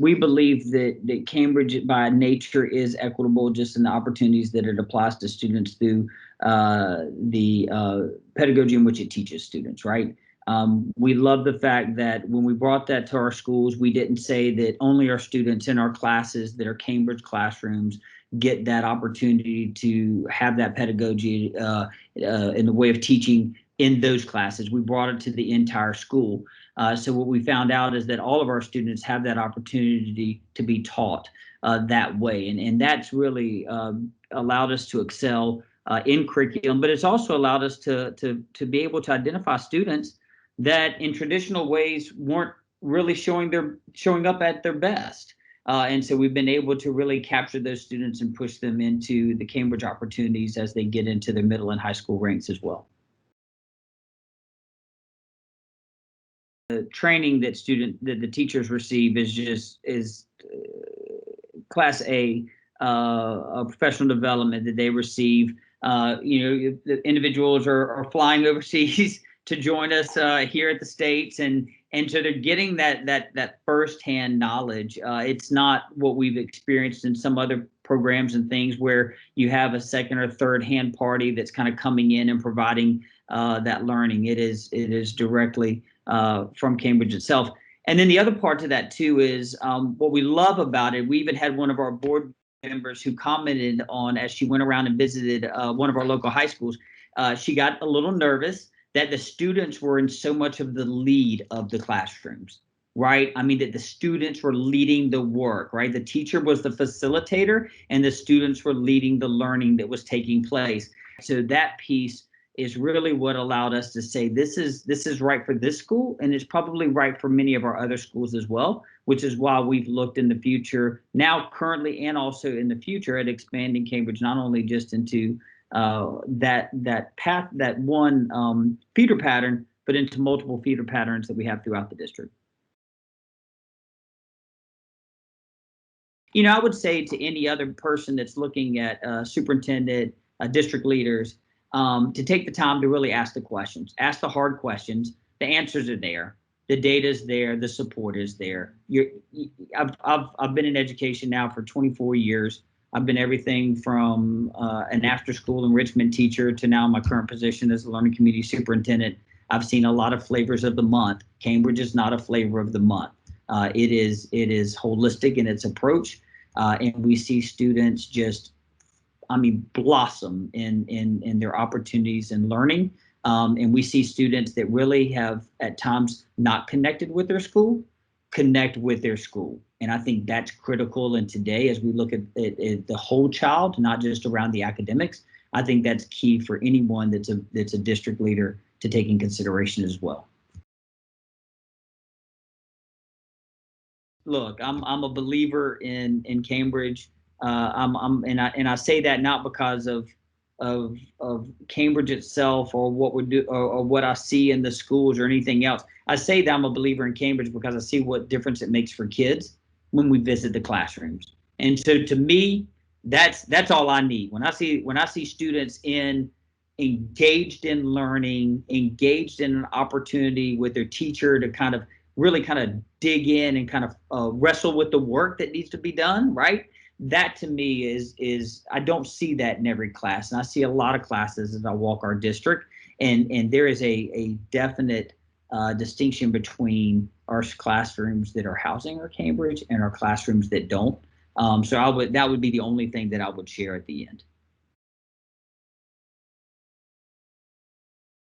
we believe that Cambridge by nature is equitable just in the opportunities that it applies to students through the pedagogy in which it teaches students, right? We love the fact that when we brought that to our schools, we didn't say that only our students in our classes that are Cambridge classrooms get that opportunity to have that pedagogy in the way of teaching in those classes. We brought it to the entire school. So what we found out is that all of our students have that opportunity to be taught that way. And that's really allowed us to excel in curriculum, but it's also allowed us to be able to identify students that in traditional ways weren't really showing up at their best. And so we've been able to really capture those students and push them into the Cambridge opportunities as they get into their middle and high school ranks as well. The training that the teachers receive is class A professional development that they receive. The individuals are flying overseas to join us here at the States, and so they're getting that firsthand knowledge. It's not what we've experienced in some other programs and things where you have a second or third hand party that's kind of coming in and providing that learning. It is directly from Cambridge itself. And then the other part to that too is what we love about it. We even had one of our board members who commented on, as she went around and visited one of our local high schools, she got a little nervous that the students were in so much of the lead of the classrooms, right? I mean, that the students were leading the work, right? The teacher was the facilitator and the students were leading the learning that was taking place. So that piece is really what allowed us to say this is right for this school, and it's probably right for many of our other schools as well, which is why we've looked in the future, now currently and also in the future, at expanding Cambridge not only just into that path, that one feeder pattern, but into multiple feeder patterns that we have throughout the district. I would say to any other person that's looking at superintendent, district leaders, to take the time to really ask the questions, ask the hard questions. The answers are there. The data is there. The support is there. I've been in education now for 24 years. I've been everything from an after-school enrichment teacher to now my current position as a learning community superintendent. I've seen a lot of flavors of the month. Cambridge is not a flavor of the month. It is holistic in its approach, and we see students just, blossom in their opportunities in learning. And we see students that really have at times not connected with their school, connect with their school. And I think that's critical. And today, as we look at the whole child, not just around the academics, I think that's key for anyone that's a district leader to take in consideration as well. Look, I'm a believer in Cambridge. I say that not because of Cambridge itself or what we do or what I see in the schools or anything else. I say that I'm a believer in Cambridge because I see what difference it makes for kids when we visit the classrooms. And so to me, that's all I need. When I see students engaged in learning, engaged in an opportunity with their teacher to really dig in and wrestle with the work that needs to be done, right? That to me is I don't see that in every class, and I see a lot of classes as I walk our district, and there is a definite distinction between our classrooms that are housing our Cambridge and our classrooms that don't. So that would be the only thing that I would share at the end.